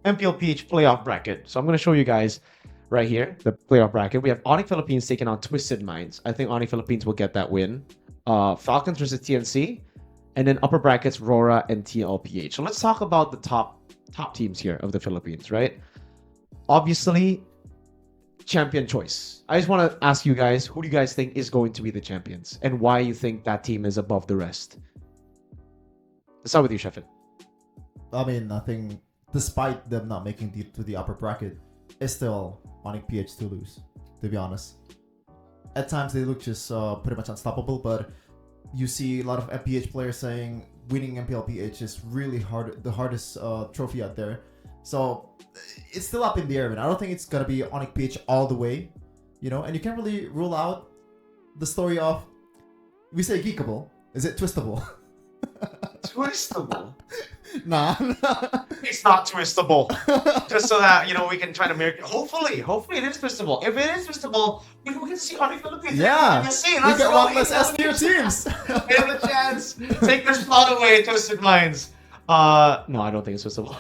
MPL PH playoff bracket. So I'm going to show you guys right here the playoff bracket. We have Onyx Philippines taking on Twisted Minds. I think Onyx Philippines will get that win. Falcons versus TNC, and then upper brackets Rora and TLPH. So let's talk about the top teams here of the Philippines, right? Obviously, champion choice. I just want to ask you guys, who do you guys think is going to be the champions, and why you think that team is above the rest? Let's start with you, Cheffihn. I mean, nothing. Despite them not making to the upper bracket, it's still Onyx PH to lose. To be honest, at times they look just pretty much unstoppable. But you see a lot of MPH players saying winning MPL PH is really hard, the hardest trophy out there. So it's still up in the air, man. I don't think it's gonna be Onyx PH all the way, you know. And you can't really rule out the story of, we say geekable. Is it twistable? Twistable. Nah. It's not twistable. Just so that we can try to make. Hopefully it is twistable. If it is twistable, we can see Onyx Philippines. Yeah. Let's see. We Let's get go. one less S tier teams. We have a chance. Take their spot away, Twisted Minds. No, I don't think it's twistable.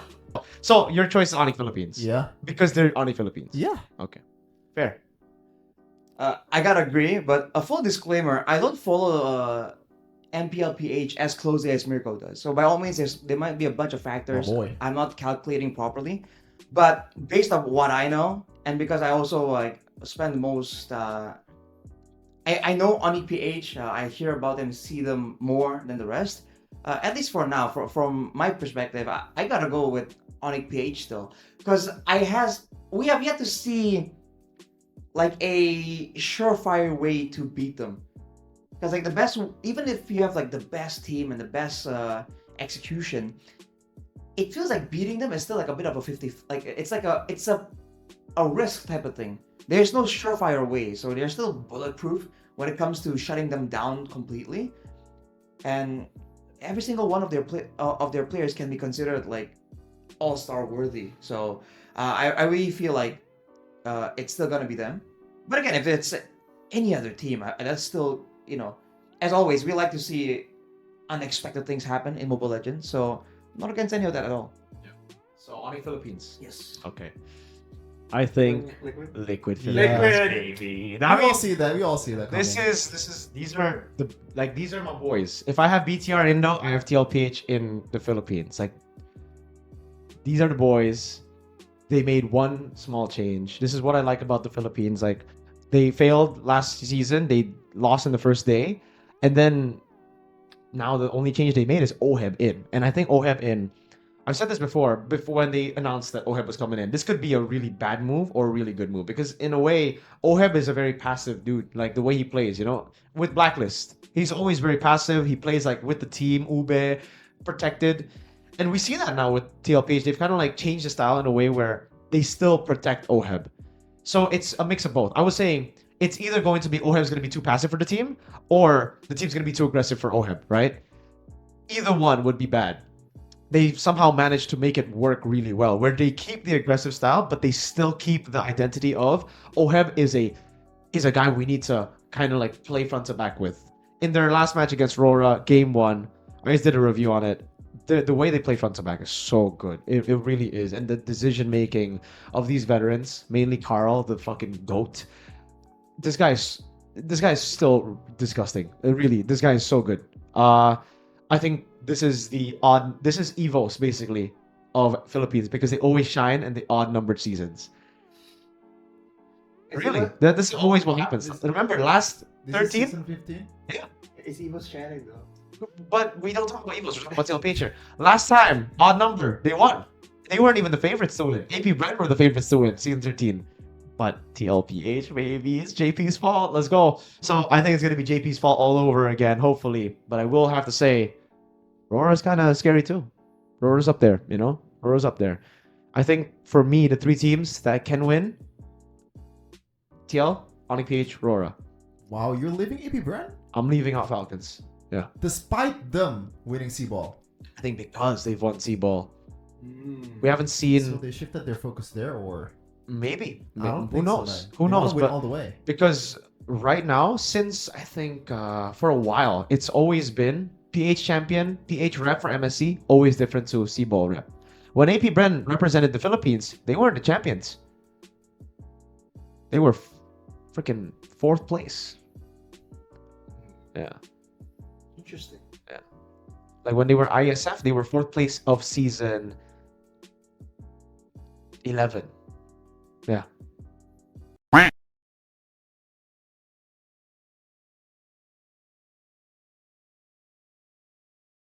So your choice is Onyx Philippines. Yeah. Because they're Onyx Philippines. Yeah. Okay. Fair. I gotta agree, but a full disclaimer: I don't follow MPL PH as closely as Mirko does. So by all means, there might be a bunch of factors I'm not calculating properly. But based on what I know, and because I also spend most, I know Onyx PH. I hear about them, see them more than the rest. At least for now, from my perspective, I gotta go with Onyx PH still, because we have yet to see like a surefire way to beat them. Because like the best, even if you have like the best team and the best execution, it feels like beating them is still like a bit of a 50. Like it's a risk type of thing. There's no surefire way, so they're still bulletproof when it comes to shutting them down completely. And every single one of their players can be considered like all-star worthy. So I really feel like it's still gonna be them. But again, if it's any other team, that's still, as always, we like to see unexpected things happen in Mobile Legends. So I'm not against any of that at all. Yeah. So Onyx Philippines. Yes. Okay. I think Liquid Philippines, baby. We all see that. We all see that. These are my boys. If I have BTR in Indo, I have TLPH in the Philippines. Like, these are the boys. They made one small change. This is what I like about the Philippines. Like, they failed last season. They lost in the first day. And then now the only change they made is OHEB in. And I think OHEB in, I've said this before when they announced that OHEB was coming in. This could be a really bad move or a really good move. Because in a way, OHEB is a very passive dude. Like the way he plays, with Blacklist. He's always very passive. He plays like with the team, Ube, protected. And we see that now with TLPH. They've kind of like changed the style in a way where they still protect OHEB. So it's a mix of both. I was saying it's either going to be OHEB's going to be too passive for the team, or the team's going to be too aggressive for OHEB, right? Either one would be bad. They somehow managed to make it work really well, where they keep the aggressive style, but they still keep the identity of OHEB is a guy we need to kind of like play front to back with. In their last match against Rora, game 1, I just did a review on it. The way they play front to back is so good. It really is. And the decision making of these veterans, mainly Carl, the fucking GOAT. This guy's still disgusting. Really, this guy is so good. I think this is Evos basically of Philippines, because they always shine in the odd numbered seasons. Really, this is always what happens. Remember last 13? 15? Yeah. It's Evo's shining though. But we don't talk about Evos, we're talking about TLPH here. Last time, odd number, they won. They weren't even the favorites to win. AP Brand were the favorites to win, season 13. But TLPH, baby, it's JP's fault. Let's go. So I think it's going to be JP's fault all over again, hopefully. But I will have to say, Rora's kind of scary too. Rora's up there, Rora's up there. I think for me, the 3 teams that can win, TL, Onyx PH, Rora. Wow, you're leaving AP Brand? I'm leaving out Falcons. Yeah. Despite them winning C-Ball. I think because they've won C-Ball. We haven't seen... So they shifted their focus there, or... Maybe. I don't Who think knows? So, Who knows? Win all the way. Because right now, since I think for a while, it's always been PH champion, PH rep for MSC, always different to C-Ball rep. When AP Bren represented the Philippines, they weren't the champions. They were freaking 4th place. Yeah. Interesting. Yeah. Like when they were ISF, they were 4th place of season 11. Yeah.